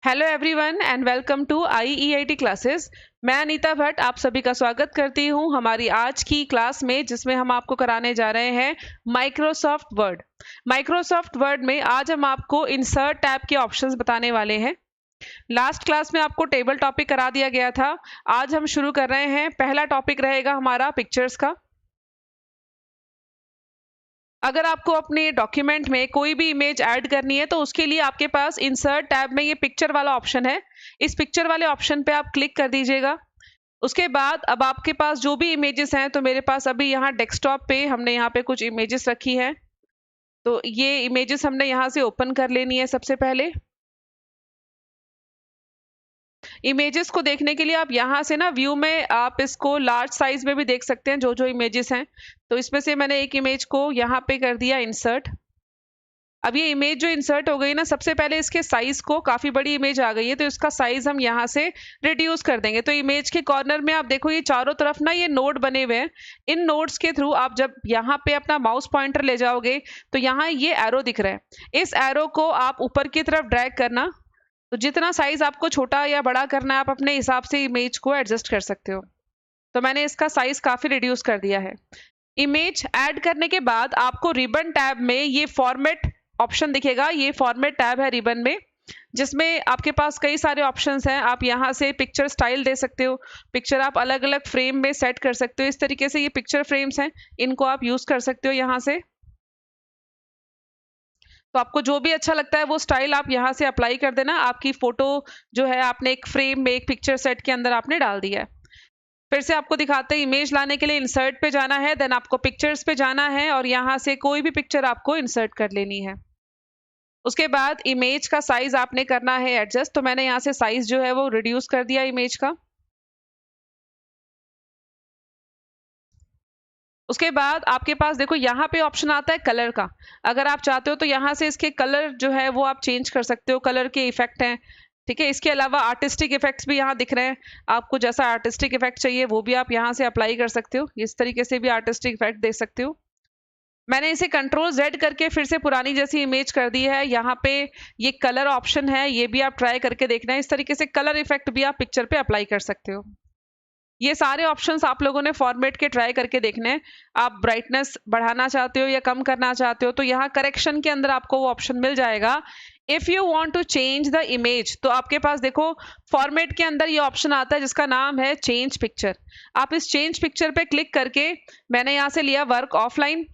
Hello everyone and welcome to IEIT classes. मैं अनीता भट्ट आप सभी का स्वागत करती हूं हमारी आज की क्लास में, जिसमें हम आपको कराने जा रहे हैं माइक्रोसॉफ्ट वर्ड। माइक्रोसॉफ्ट वर्ड में आज हम आपको इंसर्ट टैब के ऑप्शंस बताने वाले हैं। लास्ट क्लास में आपको टेबल टॉपिक करा दिया गया था। आज हम शुरू कर रहे हैं। पहला टॉपिक रहेगा हमारा पिक्चर्स का। अगर आपको अपने डॉक्यूमेंट में कोई भी इमेज ऐड करनी है तो उसके लिए आपके पास इंसर्ट टैब में ये पिक्चर वाला ऑप्शन है। इस पिक्चर वाले ऑप्शन पे आप क्लिक कर दीजिएगा। उसके बाद अब आपके पास जो भी इमेजेस हैं, तो मेरे पास अभी यहाँ डेस्कटॉप पे हमने यहाँ पे कुछ इमेजेस रखी हैं। तो ये इमेजेस हमने यहाँ से ओपन कर लेनी है। सबसे पहले इमेजेस को देखने के लिए आप यहाँ से ना व्यू में आप इसको लार्ज साइज में भी देख सकते हैं, जो जो इमेजेस हैं। तो इसमें से मैंने एक इमेज को यहाँ पे कर दिया इंसर्ट। अब ये इमेज जो इंसर्ट हो गई ना, सबसे पहले इसके साइज को, काफी बड़ी इमेज आ गई है तो इसका साइज हम यहाँ से रिड्यूस कर देंगे। तो इमेज के कॉर्नर में आप देखो ये चारों तरफ ना ये नोड बने हुए हैं। इन नोड्स के थ्रू आप जब यहाँ पे अपना माउस पॉइंटर ले जाओगे तो यहाँ ये एरो दिख रहा है। इस एरो को आप ऊपर की तरफ ड्रैग करना। तो जितना साइज आपको छोटा या बड़ा करना है, आप अपने हिसाब से इमेज को एडजस्ट कर सकते हो। तो मैंने इसका साइज काफी रिड्यूस कर दिया है। इमेज ऐड करने के बाद आपको रिबन टैब में ये फॉर्मेट ऑप्शन दिखेगा। ये फॉर्मेट टैब है रिबन में, जिसमें आपके पास कई सारे ऑप्शंस हैं। आप यहाँ से पिक्चर स्टाइल दे सकते हो। पिक्चर आप अलग अलग फ्रेम में सेट कर सकते हो। इस तरीके से ये पिक्चर फ्रेम्स हैं, इनको आप यूज कर सकते हो यहाँ से। तो आपको जो भी अच्छा लगता है वो स्टाइल आप यहाँ से अप्लाई कर देना। आपकी फोटो जो है आपने एक फ्रेम में, एक पिक्चर सेट के अंदर आपने डाल दिया है। फिर से आपको दिखाते हैं, इमेज लाने के लिए इंसर्ट पे जाना है, देन आपको पिक्चर्स पे जाना है और यहाँ से कोई भी पिक्चर आपको इंसर्ट कर लेनी है। उसके बाद इमेज का साइज आपने करना है एडजस्ट। तो मैंने यहाँ से साइज जो है वो रिड्यूस कर दिया इमेज का। उसके बाद आपके पास देखो यहाँ पे ऑप्शन आता है कलर का। अगर आप चाहते हो तो यहाँ से इसके कलर जो है वो आप चेंज कर सकते हो। कलर के इफेक्ट हैं, ठीक है। इसके अलावा आर्टिस्टिक इफेक्ट्स भी यहाँ दिख रहे हैं। आपको जैसा आर्टिस्टिक इफेक्ट चाहिए वो भी आप यहाँ से अप्लाई कर सकते हो। इस तरीके से भी आर्टिस्टिक इफेक्ट दे सकते हो। मैंने इसे कंट्रोल Z करके फिर से पुरानी जैसी इमेज कर दी है। यहाँ पे ये कलर ऑप्शन है, ये भी आप ट्राई करके देखना है। इस तरीके से कलर इफेक्ट भी आप पिक्चर पे अप्लाई कर सकते हो। ये सारे ऑप्शंस आप लोगों ने फॉर्मेट के ट्राई करके देखने हैं। आप ब्राइटनेस बढ़ाना चाहते हो या कम करना चाहते हो तो यहाँ करेक्शन के अंदर आपको वो ऑप्शन मिल जाएगा। If you want to change the image, तो आपके पास देखो फॉर्मेट के अंदर ये ऑप्शन आता है जिसका नाम है चेंज पिक्चर। आप इस चेंज पिक्चर पे क्लिक करके, मैंने यहाँ से लिया वर्क ऑफलाइन।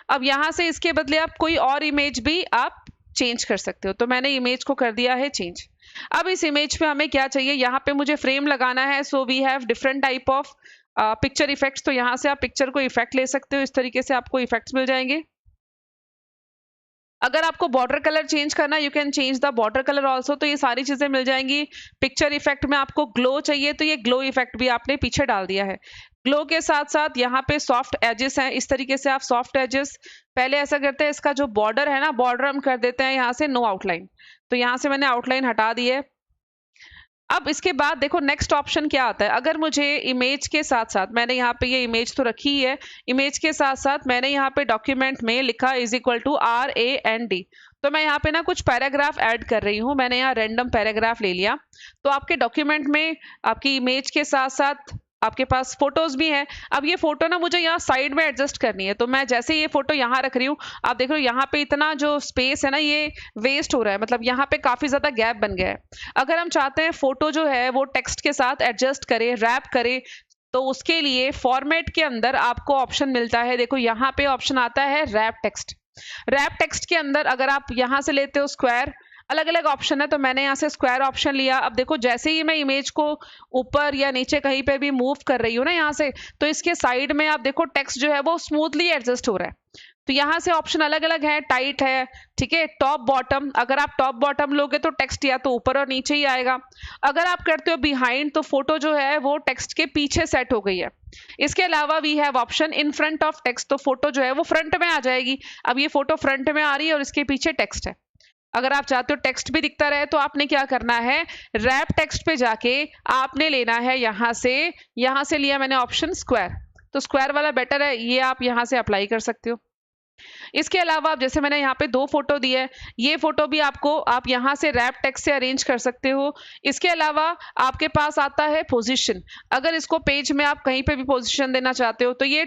अब यहाँ से इसके बदले आप कोई और इमेज भी आप चेंज कर सकते हो। तो मैंने इमेज को कर दिया है चेंज। अब इस इमेज पे हमें क्या चाहिए, यहाँ पे मुझे फ्रेम लगाना है। So we have different type of picture effects. तो यहाँ से आप पिक्चर को इफेक्ट ले सकते हो। इस तरीके से आपको इफेक्ट्स मिल जाएंगे। अगर आपको बॉर्डर कलर चेंज करना, you can change the border colour also. तो ये सारी चीजें मिल जाएंगी। पिक्चर इफेक्ट में आपको ग्लो चाहिए तो ये ग्लो इफेक्ट भी आपने पीछे डाल दिया है। ग्लो के साथ साथ यहाँ पे सॉफ्ट एजेस हैं। इस तरीके से आप सॉफ्ट एजेस, पहले ऐसा करते हैं, इसका जो बॉर्डर है ना, बॉर्डर हम कर देते हैं यहाँ से नो आउटलाइन। तो यहाँ से मैंने आउटलाइन हटा दी है। अब इसके बाद देखो नेक्स्ट ऑप्शन क्या आता है। अगर मुझे इमेज के साथ साथ, मैंने यहाँ पे ये इमेज तो रखी ही है, इमेज के साथ साथ मैंने यहाँ पे डॉक्यूमेंट में लिखा = RAND। तो मैं यहाँ पे ना कुछ पैराग्राफ ऐड कर रही हूँ। मैंने यहाँ रैंडम पैराग्राफ ले लिया। तो आपके डॉक्यूमेंट में आपकी इमेज के साथ साथ आपके पास फोटोज भी हैं। अब ये फोटो ना मुझे यहाँ साइड में एडजस्ट करनी है। तो मैं जैसे ये फोटो यहाँ रख रही हूँ, आप देख रहे हो यहाँ पे इतना जो स्पेस है ना ये वेस्ट हो रहा है, मतलब यहाँ पे काफी ज्यादा गैप बन गया है। अगर हम चाहते हैं फोटो जो है वो टेक्स्ट के साथ एडजस्ट करे, रैप करे, तो उसके लिए फॉर्मेट के अंदर आपको ऑप्शन मिलता है। देखो यहाँ पे ऑप्शन आता है रैप टेक्स्ट। रैप टेक्स्ट के अंदर अगर आप यहाँ से लेते हो स्क्वायर, अलग अलग ऑप्शन है, तो मैंने यहाँ से स्क्वायर ऑप्शन लिया। अब देखो जैसे ही मैं इमेज को ऊपर या नीचे कहीं पे भी मूव कर रही हूँ ना यहाँ से, तो इसके साइड में आप देखो टेक्स्ट जो है वो स्मूथली एडजस्ट हो रहा है। तो यहाँ से ऑप्शन अलग अलग है, टाइट है, ठीक है, टॉप बॉटम। अगर आप टॉप बॉटम लोगे तो टेक्स्ट या तो ऊपर और नीचे ही आएगा। अगर आप करते हो बिहाइंड, तो फोटो जो है वो टेक्स्ट के पीछे सेट हो गई है। इसके अलावा we have option in front of text. तो फोटो जो है वो फ्रंट में आ जाएगी। अब ये फोटो फ्रंट में आ रही है और इसके पीछे टेक्स्ट है। अगर आप चाहते हो टेक्स्ट भी दिखता रहे तो आपने क्या करना है, रैप टेक्स्ट पे जाके आपने लेना है यहाँ से लिया मैंने ऑप्शन स्क्वायर। तो स्क्वायर वाला बेटर है, ये आप यहाँ से अप्लाई कर सकते हो। इसके अलावा आप जैसे मैंने यहाँ पे 2 फोटो दिए है, ये फोटो भी आपको आप यहाँ से रैप टेक्स्ट से अरेंज कर सकते हो। इसके अलावा आपके पास आता है पोजीशन। अगर इसको पेज में आप कहीं पे भी पोजीशन देना चाहते हो तो ये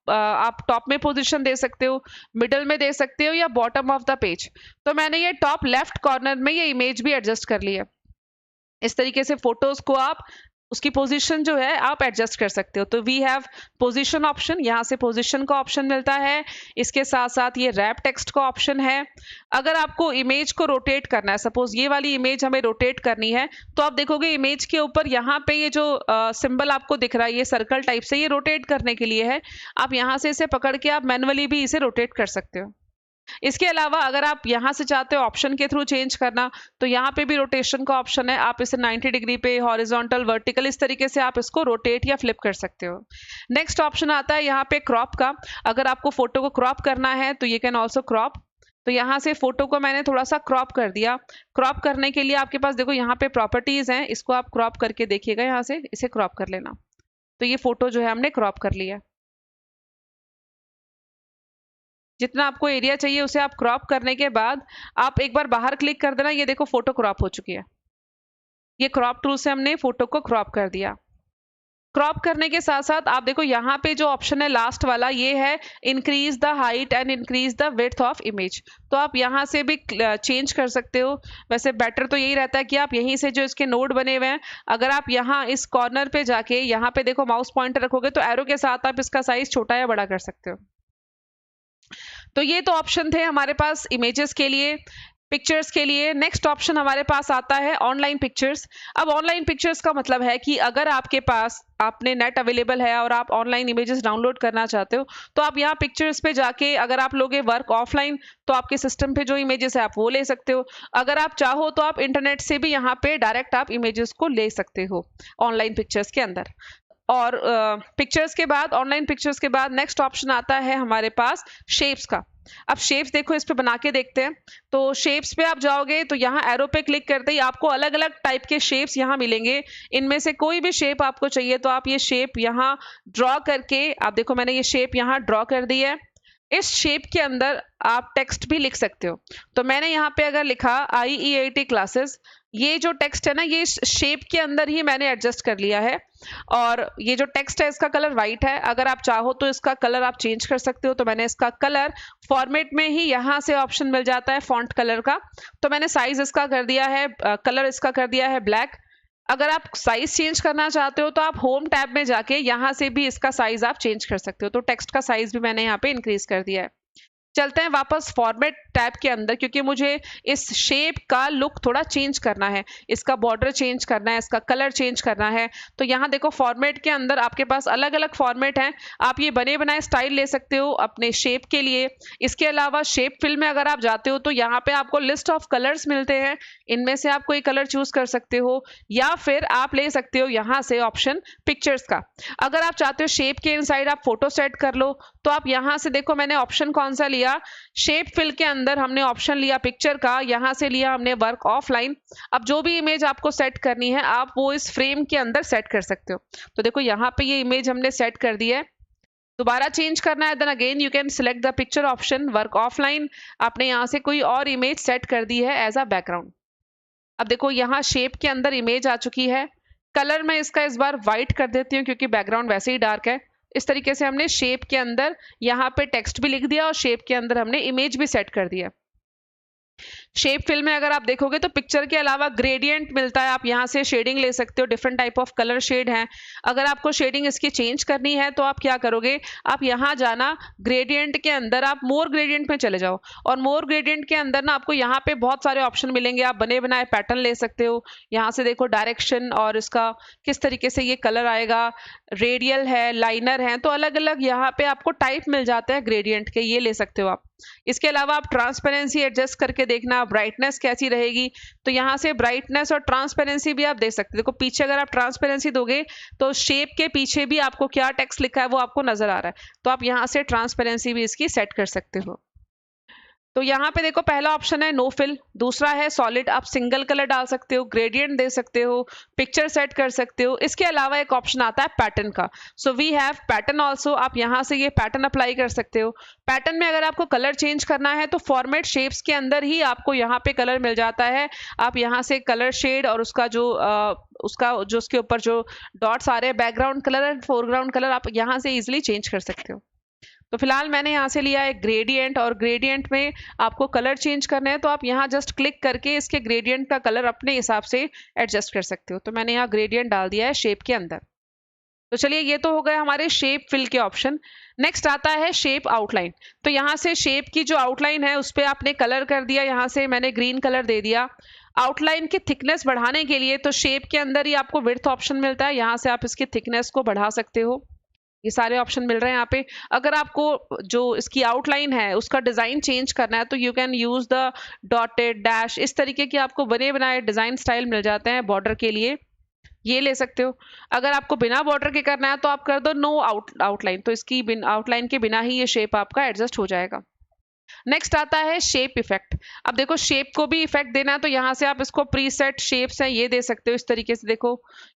आप टॉप में पोजीशन दे सकते हो, मिडल में दे सकते हो या बॉटम ऑफ द पेज। तो मैंने ये टॉप लेफ्ट कॉर्नर में ये इमेज भी एडजस्ट कर ली है। इस तरीके से फोटोज को आप उसकी पोजीशन जो है आप एडजस्ट कर सकते हो। तो वी हैव पोजीशन ऑप्शन, यहाँ से पोजीशन का ऑप्शन मिलता है। इसके साथ साथ ये रैप टेक्स्ट का ऑप्शन है। अगर आपको इमेज को रोटेट करना है, सपोज ये वाली इमेज हमें रोटेट करनी है, तो आप देखोगे इमेज के ऊपर यहाँ पे ये जो सिंबल आपको दिख रहा है, ये सर्कल टाइप से, ये रोटेट करने के लिए है। आप यहाँ से इसे पकड़ के आप मैनुअली भी इसे रोटेट कर सकते हो। इसके अलावा अगर आप यहाँ से चाहते हो ऑप्शन के थ्रू चेंज करना, तो यहाँ पे भी रोटेशन का ऑप्शन है। आप इसे 90 डिग्री पे, हॉरिजॉन्टल, वर्टिकल, इस तरीके से आप इसको रोटेट या फ्लिप कर सकते हो। नेक्स्ट ऑप्शन आता है यहाँ पे क्रॉप का। अगर आपको फोटो को क्रॉप करना है तो यू कैन ऑल्सो क्रॉप। तो यहाँ से फोटो को मैंने थोड़ा सा क्रॉप कर दिया। क्रॉप करने के लिए आपके पास देखो यहाँ पे प्रॉपर्टीज हैं, इसको आप क्रॉप करके देखिएगा, यहाँ से इसे क्रॉप कर लेना। तो ये फोटो जो है हमने क्रॉप कर लिया। जितना आपको एरिया चाहिए उसे आप क्रॉप करने के बाद आप एक बार बाहर क्लिक कर देना। ये देखो फोटो क्रॉप हो चुकी है। ये क्रॉप टूल से हमने फोटो को क्रॉप कर दिया। क्रॉप करने के साथ साथ आप देखो यहाँ पे जो ऑप्शन है लास्ट वाला, ये है increase the height and increase the width of image. तो आप यहाँ से भी चेंज कर सकते हो। वैसे बेटर तो यही रहता है कि आप यहीं से जो इसके नोड बने हुए हैं, अगर आप यहाँ इस कॉर्नर पे जाके यहाँ पे देखो माउस पॉइंटर रखोगे तो एरो के साथ आप इसका साइज छोटा या बड़ा कर सकते हो। तो ये तो ऑप्शन थे हमारे पास इमेजेस के लिए। पिक्चर्स के लिए नेक्स्ट ऑप्शन हमारे पास आता है ऑनलाइन पिक्चर्स। अब ऑनलाइन पिक्चर्स का मतलब है कि अगर आपके पास आपने नेट अवेलेबल है और आप ऑनलाइन इमेजेस डाउनलोड करना चाहते हो, तो आप यहाँ पिक्चर्स पे जाके अगर आप लोगे वर्क ऑफलाइन तो आपके सिस्टम पे जो इमेजेस है आप वो ले सकते हो। अगर आप चाहो तो आप इंटरनेट से भी यहाँ पे डायरेक्ट आप इमेजेस को ले सकते हो ऑनलाइन पिक्चर्स के अंदर। और पिक्चर्स के बाद, ऑनलाइन पिक्चर्स के बाद नेक्स्ट ऑप्शन आता है हमारे पास शेप्स का। अब शेप्स देखो, इस पे बना के देखते हैं। तो शेप्स पे आप जाओगे तो यहाँ एरो पे क्लिक करते ही आपको अलग अलग टाइप के शेप्स यहाँ मिलेंगे। इनमें से कोई भी शेप आपको चाहिए तो आप ये शेप यहाँ ड्रॉ करके, आप देखो मैंने ये शेप यहाँ ड्रॉ कर दी है। इस शेप के अंदर आप टेक्स्ट भी लिख सकते हो। तो मैंने यहाँ पे अगर लिखा IEIT क्लासेस, ये जो टेक्स्ट है ना, ये शेप के अंदर ही मैंने एडजस्ट कर लिया है। और ये जो टेक्स्ट है इसका कलर वाइट है। अगर आप चाहो तो इसका कलर आप चेंज कर सकते हो। तो मैंने इसका कलर फॉर्मेट में ही यहाँ से ऑप्शन मिल जाता है फॉन्ट कलर का। तो मैंने साइज इसका कर दिया है, कलर इसका कर दिया है ब्लैक। अगर आप साइज चेंज करना चाहते हो तो आप होम टैब में जाके यहाँ से भी इसका साइज आप चेंज कर सकते हो। तो टेक्स्ट का साइज भी मैंने यहाँ पे इंक्रीज कर दिया है। चलते हैं वापस फॉर्मेट टैब के अंदर, क्योंकि मुझे इस शेप का लुक थोड़ा चेंज करना है, इसका बॉर्डर चेंज करना है, इसका कलर चेंज करना है। तो यहाँ देखो फॉर्मेट के अंदर आपके पास अलग अलग फॉर्मेट हैं। आप ये बने बनाए स्टाइल ले सकते हो अपने शेप के लिए। इसके अलावा शेप फिल में अगर आप जाते हो तो यहाँ पे आपको लिस्ट ऑफ कलर्स मिलते हैं। इनमें से आप कोई कलर चूज कर सकते हो, या फिर आप ले सकते हो यहाँ से ऑप्शन पिक्चर्स का। अगर आप चाहते हो शेप के इनसाइड आप फोटो सेट कर लो, तो आप यहाँ से देखो मैंने ऑप्शन कौन सा लिया, शेप फिल के अंदर हमने ऑप्शन लिया पिक्चर का, यहां से लिया हमने वर्क ऑफलाइन। अब जो भी इमेज आपको सेट करनी है आप वो इस फ्रेम के अंदर सेट कर सकते हो। तो देखो यहाँ पे ये इमेज हमने सेट कर दी है। दोबारा चेंज करना है then again you can select the picture option, work offline. आपने यहाँ से कोई और इमेज सेट कर दी है एज अ बैकग्राउंड। अब देखो यहाँ शेप के अंदर इमेज आ चुकी है। कलर मैं इसका इस बार व्हाइट कर देती हूँ क्योंकि बैकग्राउंड वैसे ही डार्क है। इस तरीके से हमने शेप के अंदर यहाँ पे टेक्स्ट भी लिख दिया और शेप के अंदर हमने इमेज भी सेट कर दिया। शेप फिल में अगर आप देखोगे तो पिक्चर के अलावा ग्रेडियंट मिलता है। आप यहाँ से शेडिंग ले सकते हो, different type of colour shade हैं। अगर आपको शेडिंग इसकी चेंज करनी है तो आप क्या करोगे, आप यहाँ जाना ग्रेडियंट के अंदर, आप मोर ग्रेडियंट में चले जाओ और मोर ग्रेडियंट के अंदर ना आपको यहाँ पे बहुत सारे ऑप्शन मिलेंगे। आप बने बनाए पैटर्न ले सकते हो। यहाँ से देखो डायरेक्शन और इसका किस तरीके से ये कलर आएगा, रेडियल है, लाइनर है, तो अलग अलग यहाँ पे आपको टाइप मिल जाता है ग्रेडियंट के, ये ले सकते हो आप। इसके अलावा आप ट्रांसपेरेंसी एडजस्ट करके देखना ब्राइटनेस कैसी रहेगी। तो यहाँ से ब्राइटनेस और ट्रांसपेरेंसी भी आप देख सकते हो। देखो पीछे अगर आप ट्रांसपेरेंसी दोगे तो शेप के पीछे भी आपको क्या टेक्स्ट लिखा है वो आपको नजर आ रहा है। तो आप यहाँ से ट्रांसपेरेंसी भी इसकी सेट कर सकते हो। तो यहाँ पे देखो पहला ऑप्शन है नो फिल, दूसरा है सॉलिड, आप सिंगल कलर डाल सकते हो, ग्रेडियंट दे सकते हो, पिक्चर सेट कर सकते हो। इसके अलावा एक ऑप्शन आता है पैटर्न का। So we have pattern also, आप यहाँ से ये पैटर्न अप्लाई कर सकते हो। पैटर्न में अगर आपको कलर चेंज करना है तो फॉर्मेट शेप्स के अंदर ही आपको यहाँ पे कलर मिल जाता है। आप यहाँ से कलर शेड और उसका जो उसके ऊपर जो डॉट्स आ रहे हैं, background colour and foreground colour, आप यहाँ से इजिली चेंज कर सकते हो। तो फिलहाल मैंने यहाँ से लिया है ग्रेडियंट, और ग्रेडियंट में आपको कलर चेंज करना है तो आप यहाँ जस्ट क्लिक करके इसके ग्रेडियंट का कलर अपने हिसाब से एडजस्ट कर सकते हो। तो मैंने यहाँ ग्रेडियंट डाल दिया है शेप के अंदर। तो चलिए ये तो हो गए हमारे शेप फिल के ऑप्शन। नेक्स्ट आता है शेप आउटलाइन। तो यहाँ से शेप की जो आउटलाइन है उस पर आपने कलर कर दिया, यहाँ से मैंने ग्रीन कलर दे दिया। आउटलाइन की थिकनेस बढ़ाने के लिए तो शेप के अंदर ही आपको विड्थ ऑप्शन मिलता है, यहाँ से आप इसकी थिकनेस को बढ़ा सकते हो। ये सारे ऑप्शन मिल रहे हैं यहाँ पे। अगर आपको जो इसकी आउटलाइन है उसका डिजाइन चेंज करना है तो you can use the dotted dash, इस तरीके के आपको बने बनाए डिजाइन स्टाइल मिल जाते हैं बॉर्डर के लिए, ये ले सकते हो। अगर आपको बिना बॉर्डर के करना है तो आप कर दो नो आउटलाइन, तो इसकी आउटलाइन के बिना ही ये शेप आपका एडजस्ट हो जाएगा। नेक्स्ट आता है शेप इफेक्ट। अब देखो शेप को भी इफेक्ट देना है तो यहाँ से आप इसको प्रीसेट शेप्स हैं ये दे सकते हो। इस तरीके से देखो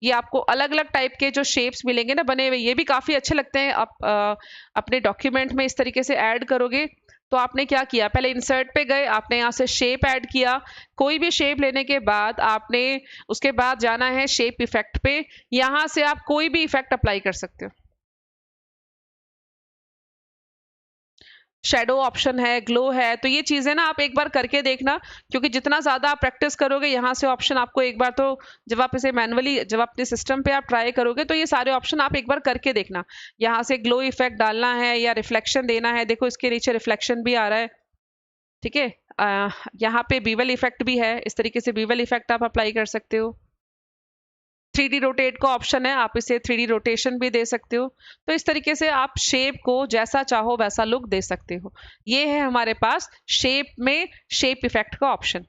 ये आपको अलग अलग टाइप के जो शेप्स मिलेंगे ना बने हुए, ये भी काफी अच्छे लगते हैं। आप अपने डॉक्यूमेंट में इस तरीके से ऐड करोगे तो आपने क्या किया, पहले इंसर्ट पे गए, आपने यहाँ से शेप ऐड किया। कोई भी शेप लेने के बाद आपने उसके बाद जाना है शेप इफेक्ट पे, यहाँ से आप कोई भी इफेक्ट अप्लाई कर सकते हो। शेडो ऑप्शन है, ग्लो है, तो ये चीजें ना आप एक बार करके देखना, क्योंकि जितना ज्यादा आप प्रैक्टिस करोगे यहाँ से ऑप्शन आपको एक बार तो जब आप इसे मैनुअली जब अपने सिस्टम पे आप ट्राई करोगे तो ये सारे ऑप्शन आप एक बार करके देखना। यहाँ से ग्लो इफेक्ट डालना है या रिफ्लेक्शन देना है, देखो इसके नीचे रिफ्लेक्शन भी आ रहा है, ठीक है। यहाँ पे बीवल इफेक्ट भी है, इस तरीके से बीवल इफेक्ट आप अप्लाई कर सकते हो। 3D रोटेट का ऑप्शन है, आप इसे 3D रोटेशन भी दे सकते हो। तो इस तरीके से आप शेप को जैसा चाहो वैसा लुक दे सकते हो। ये है हमारे पास शेप में शेप इफेक्ट का ऑप्शन।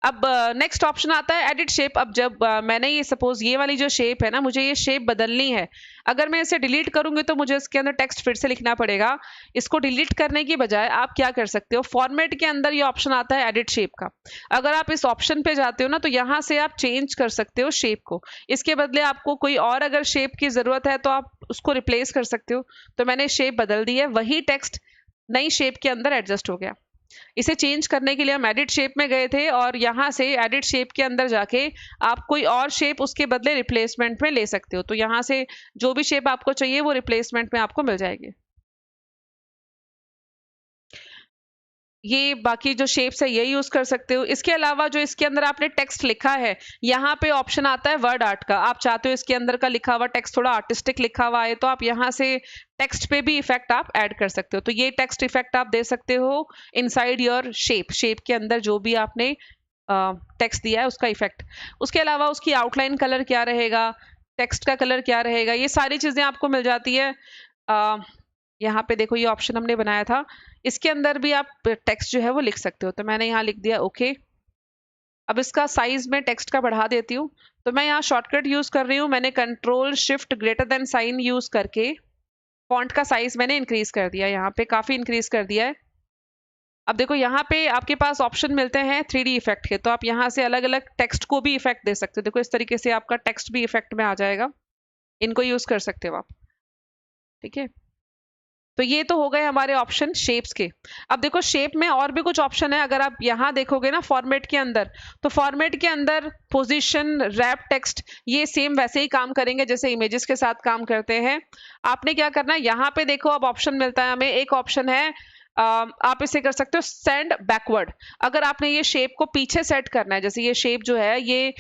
अब नेक्स्ट ऑप्शन आता है एडिट शेप। अब जब मैंने ये सपोज ये वाली जो शेप है ना, मुझे ये शेप बदलनी है, अगर मैं इसे डिलीट करूंगी तो मुझे इसके अंदर टेक्स्ट फिर से लिखना पड़ेगा। इसको डिलीट करने की बजाय आप क्या कर सकते हो, फॉर्मेट के अंदर ये ऑप्शन आता है एडिट शेप का। अगर आप इस ऑप्शन पे जाते हो ना तो यहाँ से आप चेंज कर सकते हो शेप को। इसके बदले आपको कोई और अगर शेप की जरूरत है तो आप उसको रिप्लेस कर सकते हो। तो मैंने शेप बदल दी है, वही टेक्स्ट नई शेप के अंदर एडजस्ट हो गया। इसे चेंज करने के लिए हम एडिट शेप में गए थे और यहाँ से एडिट शेप के अंदर जाके आप कोई और शेप उसके बदले रिप्लेसमेंट में ले सकते हो। तो यहाँ से जो भी शेप आपको चाहिए वो रिप्लेसमेंट में आपको मिल जाएगी। ये बाकी जो शेप्स है ये यूज कर सकते हो। इसके अलावा जो इसके अंदर आपने टेक्स्ट लिखा है, यहाँ पे ऑप्शन आता है वर्ड आर्ट का। आप चाहते हो इसके अंदर का लिखा हुआ टेक्स्ट थोड़ा आर्टिस्टिक लिखा हुआ है तो आप यहाँ से टेक्स्ट पे भी इफेक्ट आप ऐड कर सकते हो। तो ये टेक्स्ट इफेक्ट आप दे सकते हो इनसाइड योर शेप, शेप के अंदर जो भी आपने टेक्स्ट दिया है उसका इफेक्ट। उसके अलावा उसकी आउटलाइन कलर क्या रहेगा, टेक्स्ट का कलर क्या रहेगा, ये सारी चीजें आपको मिल जाती है। यहाँ पे देखो ये ऑप्शन हमने बनाया था, इसके अंदर भी आप टेक्स्ट जो है वो लिख सकते हो। तो मैंने यहाँ लिख दिया ओके। अब इसका साइज में टेक्स्ट का बढ़ा देती हूँ। तो मैं यहाँ शॉर्टकट यूज कर रही हूँ, मैंने control shift greater than sign use करके फॉन्ट का साइज मैंने इंक्रीज कर दिया, यहाँ पे काफी इंक्रीज कर दिया है। अब देखो यहाँ पे आपके पास ऑप्शन मिलते हैं 3D इफेक्ट के, तो आप यहाँ से अलग अलग टेक्स्ट को भी इफेक्ट दे सकते हो। देखो इस तरीके से आपका टेक्स्ट भी इफेक्ट में आ जाएगा, इनको यूज कर सकते हो आप, ठीक है। तो ये तो हो गए हमारे ऑप्शन शेप्स के। अब देखो शेप में और भी कुछ ऑप्शन है। अगर आप यहाँ देखोगे ना फॉर्मेट के अंदर, तो फॉर्मेट के अंदर पोजीशन, रैप टेक्स्ट, ये सेम वैसे ही काम करेंगे जैसे इमेजेस के साथ काम करते हैं। आपने क्या करना है, यहाँ पे देखो अब ऑप्शन मिलता है हमें, एक ऑप्शन है आप इसे कर सकते हो सेंड बैकवर्ड। अगर आपने ये शेप को पीछे सेट करना है, जैसे ये शेप जो है ये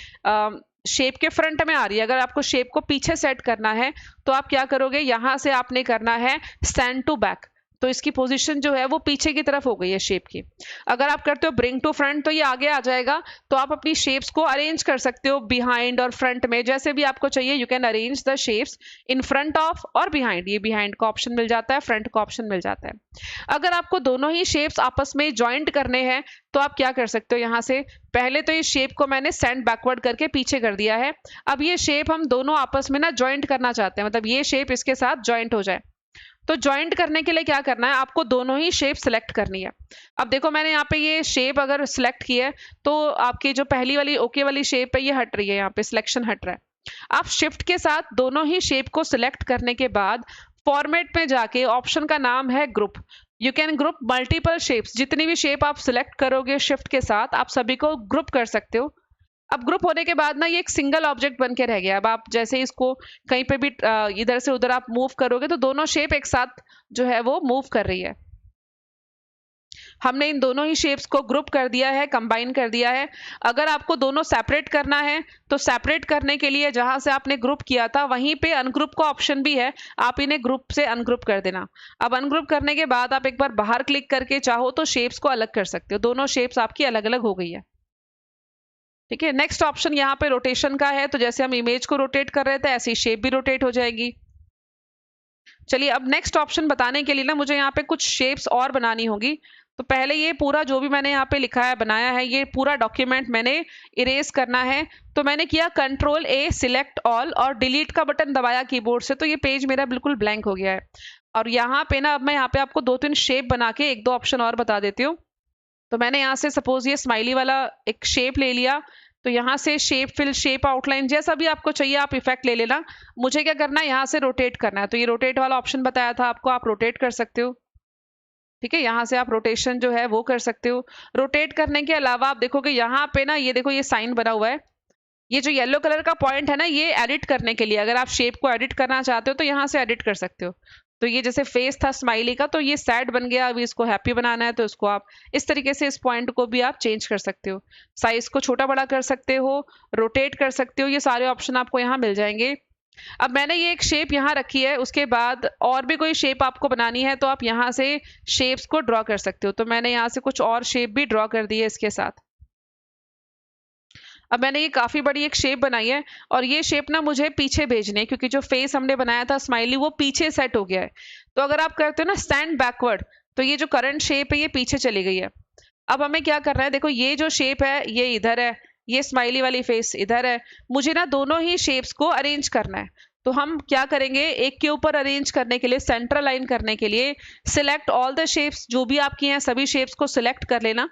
शेप के फ्रंट में आ रही है, अगर आपको शेप को पीछे सेट करना है तो आप क्या करोगे, यहां से आपने करना है सेंड टू बैक। तो इसकी पोजीशन जो है वो पीछे की तरफ हो गई है शेप की। अगर आप करते हो ब्रिंग टू फ्रंट तो ये आगे आ जाएगा। तो आप अपनी शेप्स को अरेंज कर सकते हो बिहाइंड और फ्रंट में, जैसे भी आपको चाहिए you can arrange the shapes in front of और बिहाइंड। ये बिहाइंड का ऑप्शन मिल जाता है, फ्रंट का ऑप्शन मिल जाता है। अगर आपको दोनों ही शेप्स आपस में ज्वाइंट करने हैं तो आप क्या कर सकते हो, यहाँ से पहले तो ये शेप को मैंने सेंड बैकवर्ड करके पीछे कर दिया है। अब ये शेप हम दोनों आपस में ना ज्वाइंट करना चाहते हैं, मतलब ये शेप इसके साथ ज्वाइंट हो जाए। तो ज्वाइंट करने के लिए क्या करना है, आपको दोनों ही शेप सिलेक्ट करनी है। अब देखो मैंने यहाँ पे ये शेप अगर सिलेक्ट की है तो आपकी जो पहली वाली ओके वाली शेप है ये हट रही है, यहाँ पे सिलेक्शन हट रहा है। आप शिफ्ट के साथ दोनों ही शेप को सिलेक्ट करने के बाद फॉर्मेट में जाके ऑप्शन का नाम है group. You can group multiple shapes, जितनी भी शेप आप सिलेक्ट करोगे शिफ्ट के साथ आप सभी को ग्रुप कर सकते हो। अब ग्रुप होने के बाद ना ये एक सिंगल ऑब्जेक्ट बन के रह गया। अब आप जैसे इसको कहीं पे भी इधर से उधर आप मूव करोगे तो दोनों शेप एक साथ जो है वो मूव कर रही है। हमने इन दोनों ही शेप्स को ग्रुप कर दिया है, कंबाइन कर दिया है। अगर आपको दोनों सेपरेट करना है तो सेपरेट करने के लिए जहां से आपने ग्रुप किया था वहीं पे अनग्रुप का ऑप्शन भी है, आप इन्हें ग्रुप से अनग्रुप कर देना। अब अनग्रुप करने के बाद आप एक बार बाहर क्लिक करके चाहो तो शेप्स को अलग कर सकते हो, दोनों शेप्स आपकी अलग अलग हो गई है। ठीक है, नेक्स्ट ऑप्शन यहाँ पे रोटेशन का है, तो जैसे हम इमेज को रोटेट कर रहे थे ऐसी शेप भी रोटेट हो जाएगी। चलिए अब नेक्स्ट ऑप्शन बताने के लिए ना मुझे यहाँ पे कुछ शेप्स और बनानी होगी। तो पहले ये पूरा जो भी मैंने यहाँ पे लिखा है बनाया है ये पूरा डॉक्यूमेंट मैंने इरेज करना है। तो मैंने किया कंट्रोल ए सिलेक्ट ऑल और डिलीट का बटन दबाया कीबोर्ड से, तो ये पेज मेरा बिल्कुल ब्लैंक हो गया है। और यहाँ पे ना अब मैं यहाँ पे आपको 2-3 शेप बना के एक दो ऑप्शन और बता देती हूँ। तो मैंने यहाँ से सपोज ये स्माइली वाला एक शेप ले लिया, तो यहाँ से शेप फिल शेप आउटलाइन जैसा भी आपको चाहिए आप इफेक्ट ले लेना। मुझे क्या करना है यहाँ से रोटेट करना है, तो ये रोटेट वाला ऑप्शन बताया था आपको, आप रोटेट कर सकते हो। ठीक है, यहाँ से आप रोटेशन जो है वो कर सकते हो। रोटेट करने के अलावा आप देखोगे यहाँ पे ना ये देखो ये साइन बना हुआ है, ये जो येलो कलर का पॉइंट है ना ये एडिट करने के लिए, अगर आप शेप को एडिट करना चाहते हो तो यहाँ से एडिट कर सकते हो। तो ये जैसे फेस था स्माइली का तो ये सैड बन गया, अभी इसको हैप्पी बनाना है तो इसको आप इस तरीके से इस पॉइंट को भी आप चेंज कर सकते हो, साइज को छोटा बड़ा कर सकते हो, रोटेट कर सकते हो, ये सारे ऑप्शन आपको यहाँ मिल जाएंगे। अब मैंने ये एक शेप यहाँ रखी है, उसके बाद और भी कोई शेप आपको बनानी है तो आप यहाँ से शेप्स को ड्रॉ कर सकते हो। तो मैंने यहाँ से कुछ और शेप भी ड्रॉ कर दी है इसके साथ। अब मैंने ये काफी बड़ी एक शेप बनाई है और ये शेप ना मुझे पीछे भेजनी है क्योंकि जो फेस हमने बनाया था स्माइली वो पीछे सेट हो गया है। तो अगर आप करते हो ना स्टैंड बैकवर्ड तो ये जो करंट शेप है ये पीछे चली गई है। अब हमें क्या करना है, देखो ये जो शेप है ये इधर है, ये स्माइली वाली फेस इधर है, मुझे ना दोनों ही शेप्स को अरेंज करना है। तो हम क्या करेंगे, एक के ऊपर अरेंज करने के लिए सेंटर अलाइन करने के लिए सिलेक्ट ऑल द शेप्स, जो भी आपकी हैं सभी शेप्स को सिलेक्ट कर लेना।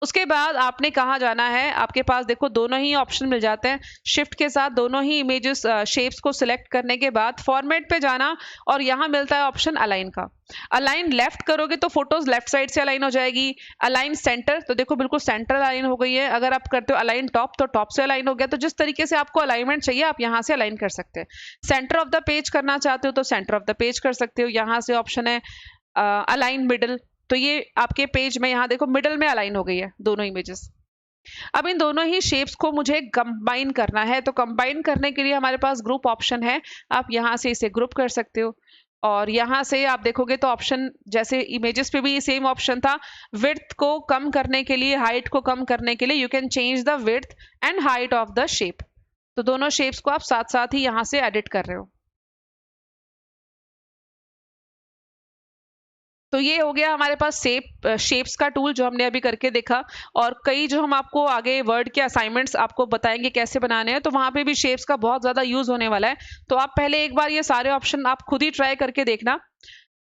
उसके बाद आपने कहाँ जाना है, आपके पास देखो दोनों ही ऑप्शन मिल जाते हैं, शिफ्ट के साथ दोनों ही इमेजेस शेप्स को सिलेक्ट करने के बाद फॉर्मेट पे जाना और यहाँ मिलता है ऑप्शन अलाइन का। अलाइन लेफ्ट करोगे तो फोटोज लेफ्ट साइड से अलाइन हो जाएगी। अलाइन सेंटर, तो देखो बिल्कुल सेंटर अलाइन हो गई है। अगर आप करते हो अलाइन टॉप तो टॉप से अलाइन हो गया। तो जिस तरीके से आपको अलाइनमेंट चाहिए आप यहाँ से अलाइन कर सकते हैं। सेंटर ऑफ द पेज करना चाहते हो तो सेंटर ऑफ द पेज कर सकते हो, यहाँ से ऑप्शन है अलाइन मिडल, तो ये आपके पेज में यहाँ देखो मिडल में अलाइन हो गई है दोनों इमेजेस। अब इन दोनों ही शेप्स को मुझे कंबाइन करना है, तो कंबाइन करने के लिए हमारे पास ग्रुप ऑप्शन है, आप यहाँ से इसे ग्रुप कर सकते हो। और यहाँ से आप देखोगे तो ऑप्शन जैसे इमेजेस पे भी सेम ऑप्शन था, विड्थ को कम करने के लिए, हाइट को कम करने के लिए you can change the width and height of the shape. तो दोनों शेप्स को आप साथ साथ ही यहाँ से एडिट कर रहे हो। तो ये हो गया हमारे पास शेप्स का टूल जो हमने अभी करके देखा। और कई जो हम आपको आगे वर्ड के असाइनमेंट्स आपको बताएंगे कैसे बनाने हैं, तो वहां पे भी शेप्स का बहुत ज्यादा यूज होने वाला है। तो आप पहले एक बार ये सारे ऑप्शन आप खुद ही ट्राई करके देखना।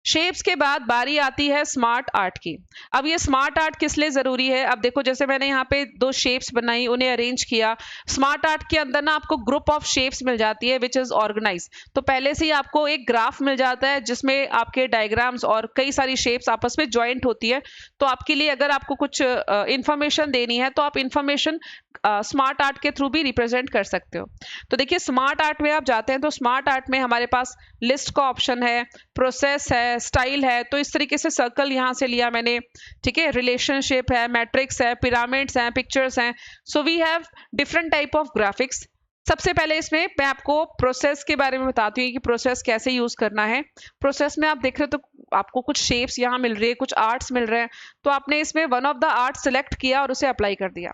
शेप्स के बाद बारी आती है स्मार्ट आर्ट की। अब ये स्मार्ट आर्ट किस लिए जरूरी है, अब देखो जैसे मैंने यहाँ पे 2 शेप्स बनाई, उन्हें अरेंज किया। स्मार्ट आर्ट के अंदर ना आपको ग्रुप ऑफ शेप्स मिल जाती है विच इज ऑर्गेनाइज। तो पहले से ही आपको एक ग्राफ मिल जाता है जिसमें आपके डायग्राम्स और कई सारी शेप्स आपस में ज्वाइंट होती है। तो आपके लिए अगर आपको कुछ इंफॉर्मेशन देनी है तो आप इंफॉर्मेशन स्मार्ट आर्ट के थ्रू भी रिप्रेजेंट कर सकते हो। तो देखिए स्मार्ट आर्ट में आप जाते हैं तो स्मार्ट आर्ट में हमारे पास लिस्ट का ऑप्शन है, प्रोसेस है, स्टाइल है। तो इस तरीके से सर्कल यहाँ से लिया मैंने, ठीक है, रिलेशनशिप है, मैट्रिक्स है, पिरामिड्स हैं, पिक्चर्स हैं। So we have different type of graphics. सबसे पहले इसमें मैं आपको प्रोसेस के बारे में बताती हूँ कि प्रोसेस कैसे यूज करना है। प्रोसेस में आप देख रहे हो तो आपको कुछ शेप्स यहाँ मिल रही है, कुछ आर्ट्स मिल रहे हैं। तो आपने इसमें one of the art select किया और उसे अप्लाई कर दिया।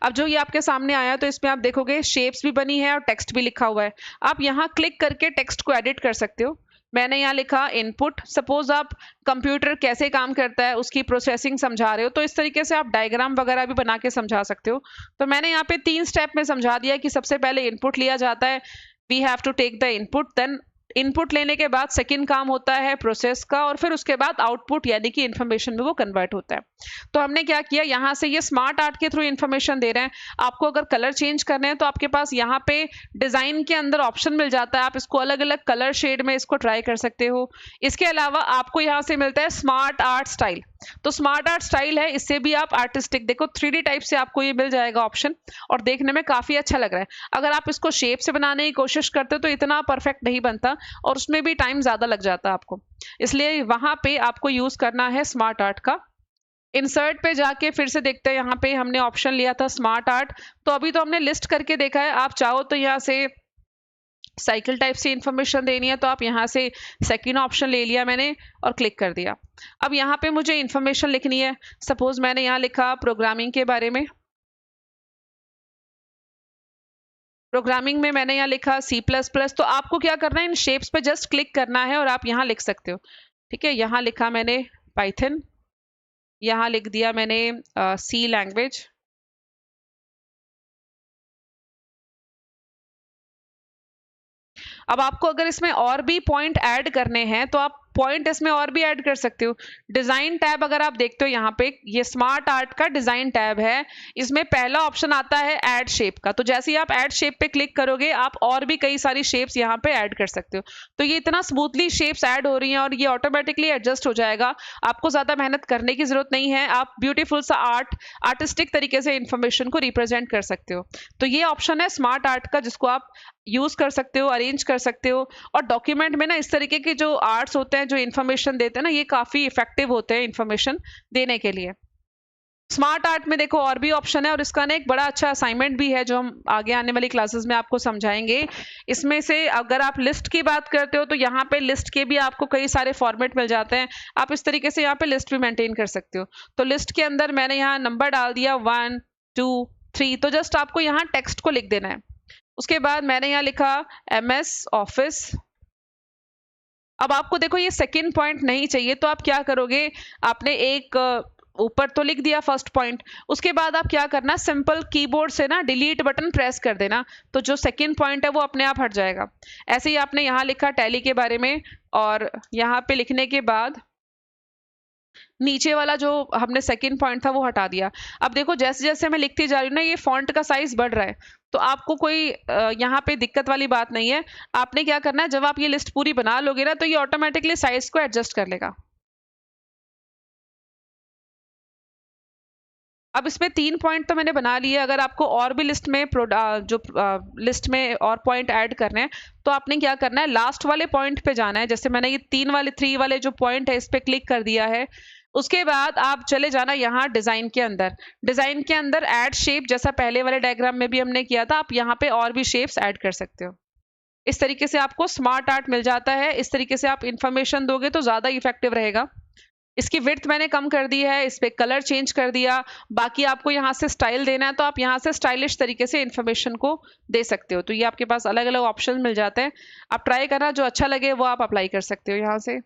अब जो ये आपके सामने आया तो इसमें आप देखोगे शेप्स भी बनी है और टेक्स्ट भी लिखा हुआ है। आप यहाँ क्लिक करके टेक्स्ट को एडिट कर सकते हो। मैंने यहाँ लिखा इनपुट। सपोज आप कंप्यूटर कैसे काम करता है उसकी प्रोसेसिंग समझा रहे हो, तो इस तरीके से आप डायग्राम वगैरह भी बना के समझा सकते हो। तो मैंने यहाँ पे 3 स्टेप में समझा दिया कि सबसे पहले इनपुट लिया जाता है, we have to take the input, then input लेने के बाद सेकंड काम होता है प्रोसेस का, और फिर उसके बाद आउटपुट यानी कि इंफॉर्मेशन में वो कन्वर्ट होता है। तो हमने क्या किया, यहाँ से ये स्मार्ट आर्ट के थ्रू इंफॉर्मेशन दे रहे हैं। आपको अगर कलर चेंज करने हैं तो आपके पास यहाँ पे डिजाइन के अंदर ऑप्शन मिल जाता है, आप इसको अलग अलग कलर शेड में इसको ट्राई कर सकते हो। इसके अलावा आपको यहाँ से मिलता है स्मार्ट आर्ट स्टाइल। तो स्मार्ट आर्ट स्टाइल है, इससे भी आप आर्टिस्टिक, देखो 3D टाइप से आपको ये मिल जाएगा ऑप्शन, और देखने में काफी अच्छा लग रहा है। अगर आप इसको शेप से बनाने की कोशिश करते हो तो इतना परफेक्ट नहीं बनता, और उसमें भी टाइम ज्यादा लग जाता है आपको, इसलिए वहां पे आपको यूज करना है स्मार्ट आर्ट का। इंसर्ट पे जाके फिर से देखते हैं, यहाँ पे हमने ऑप्शन लिया था स्मार्ट आर्ट, तो अभी तो हमने लिस्ट करके देखा है। आप चाहो तो यहाँ से साइकिल टाइप से इंफॉर्मेशन देनी है तो आप यहाँ से सेकंड ऑप्शन ले लिया मैंने और क्लिक कर दिया। अब यहाँ पे मुझे इंफॉर्मेशन लिखनी है, सपोज मैंने यहाँ लिखा प्रोग्रामिंग के बारे में। प्रोग्रामिंग में मैंने यहाँ लिखा C++, तो आपको क्या करना है, इन शेप्स पे जस्ट क्लिक करना है और आप यहाँ लिख सकते हो। ठीक है, यहाँ लिखा मैंने पाइथन, यहाँ लिख दिया मैंने C लैंग्वेज। अब आपको अगर इसमें और भी पॉइंट ऐड करने हैं तो आप पॉइंट इसमें और भी ऐड कर सकते हो। डिजाइन टैब अगर आप देखते हो यहाँ पे, ये स्मार्ट आर्ट का डिजाइन टैब है, इसमें पहला ऑप्शन आता है ऐड शेप का। तो जैसे ही आप ऐड शेप पे क्लिक करोगे आप और भी कई सारी शेप्स यहाँ पे ऐड कर सकते हो। तो ये इतना स्मूथली शेप्स ऐड हो रही हैं और ये ऑटोमेटिकली एडजस्ट हो जाएगा, आपको ज्यादा मेहनत करने की जरूरत नहीं है। आप ब्यूटीफुल सा आर्टिस्टिक तरीके से इंफॉर्मेशन को रिप्रेजेंट कर सकते हो। तो ये ऑप्शन है स्मार्ट आर्ट का, जिसको आप यूज कर सकते हो, अरेंज कर सकते हो। और डॉक्यूमेंट में ना इस तरीके के जो आर्ट्स होते हैं, जो इन्फॉर्मेशन देते हैं ना, ये काफी इफेक्टिव होते हैं इन्फॉर्मेशन देने के लिए। स्मार्ट आर्ट में देखो और भी ऑप्शन है, और इसका ना एक बड़ा अच्छा असाइनमेंट भी है जो हम आगे आने वाली क्लासेस में आपको समझाएंगे। इसमें से अगर आप लिस्ट की बात करते हो तो यहाँ पे लिस्ट के भी आपको कई सारे फॉर्मेट मिल जाते हैं, आप इस तरीके से यहाँ पे लिस्ट भी मेंटेन कर सकते हो। तो लिस्ट के अंदर मैंने यहाँ नंबर डाल दिया 1 2 3, तो जस्ट आपको यहाँ टेक्स्ट को लिख देना है। उसके बाद मैंने यहाँ लिखा MS ऑफिस। अब आपको देखो ये सेकंड पॉइंट नहीं चाहिए, तो आप क्या करोगे, आपने एक ऊपर तो लिख दिया फर्स्ट पॉइंट, उसके बाद आप क्या करना, सिंपल कीबोर्ड से ना डिलीट बटन प्रेस कर देना, तो जो सेकंड पॉइंट है वो अपने आप हट जाएगा। ऐसे ही आपने यहाँ लिखा टैली के बारे में, और यहाँ पे लिखने के बाद नीचे वाला जो हमने सेकंड पॉइंट था वो हटा दिया। अब देखो जैसे जैसे मैं लिखती जा रही हूँ ना, ये फॉन्ट का साइज बढ़ रहा है, तो आपको कोई यहाँ पे दिक्कत वाली बात नहीं है। आपने क्या करना है, जब आप ये लिस्ट पूरी बना लोगे ना तो ये ऑटोमेटिकली साइज को एडजस्ट कर लेगा। अब इसमें 3 पॉइंट तो मैंने बना लिए, अगर आपको और भी लिस्ट में लिस्ट में और पॉइंट ऐड करने हैं तो आपने क्या करना है, लास्ट वाले पॉइंट पे जाना है। जैसे मैंने ये 3 वाले जो पॉइंट है इस पे क्लिक कर दिया है। उसके बाद आप चले जाना यहाँ डिजाइन के अंदर। डिजाइन के अंदर ऐड शेप, जैसा पहले वाले डायग्राम में भी हमने किया था, आप यहाँ पे और भी शेप्स ऐड कर सकते हो। इस तरीके से आपको स्मार्ट आर्ट मिल जाता है। इस तरीके से आप इंफॉर्मेशन दोगे तो ज्यादा इफेक्टिव रहेगा। इसकी विड्थ मैंने कम कर दी है, इस पे कलर चेंज कर दिया। बाकी आपको यहाँ से स्टाइल देना है तो आप यहाँ से स्टाइलिश तरीके से इंफॉर्मेशन को दे सकते हो। तो ये आपके पास अलग अलग ऑप्शन मिल जाते हैं, आप ट्राई करना, जो अच्छा लगे वो आप अप्लाई कर सकते हो यहाँ से।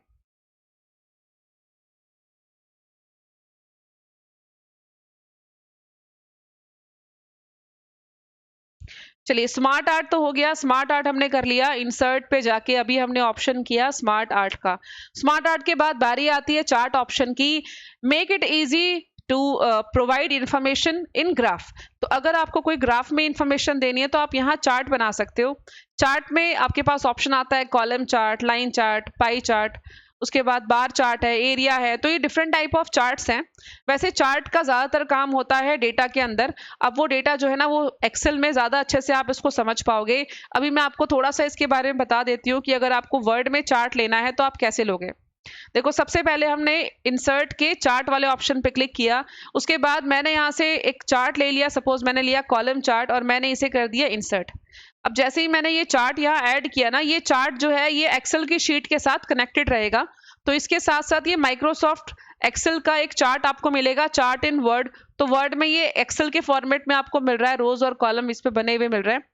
चलिए स्मार्ट आर्ट तो हो गया, स्मार्ट आर्ट हमने कर लिया। इंसर्ट पे जाके अभी हमने ऑप्शन किया स्मार्ट आर्ट का। स्मार्ट आर्ट के बाद बारी आती है चार्ट ऑप्शन की। Make it easy to provide information in graph. तो अगर आपको कोई ग्राफ में इंफॉर्मेशन देनी है तो आप यहाँ चार्ट बना सकते हो। चार्ट में आपके पास ऑप्शन आता है column chart, line chart, pie chart, उसके बाद बार चार्ट है, एरिया है। तो ये डिफरेंट टाइप ऑफ चार्ट्स हैं। वैसे चार्ट का ज्यादातर काम होता है डेटा के अंदर। अब वो डेटा जो है ना वो एक्सेल में ज्यादा अच्छे से आप इसको समझ पाओगे। अभी मैं आपको थोड़ा सा इसके बारे में बता देती हूँ कि अगर आपको वर्ड में चार्ट लेना है तो आप कैसे लोगे। देखो सबसे पहले हमने इंसर्ट के चार्ट वाले ऑप्शन पे क्लिक किया। उसके बाद मैंने यहाँ से एक चार्ट ले लिया, सपोज मैंने लिया कॉलम चार्ट और मैंने इसे कर दिया इंसर्ट। अब जैसे ही मैंने ये चार्ट यहाँ ऐड किया ना, ये चार्ट जो है ये एक्सेल की शीट के साथ कनेक्टेड रहेगा। तो इसके साथ साथ ये माइक्रोसॉफ्ट एक्सेल का एक चार्ट आपको मिलेगा, चार्ट इन वर्ड। तो वर्ड में ये एक्सेल के फॉर्मेट में आपको मिल रहा है, रोज और कॉलम इस पे बने हुए मिल रहे हैं।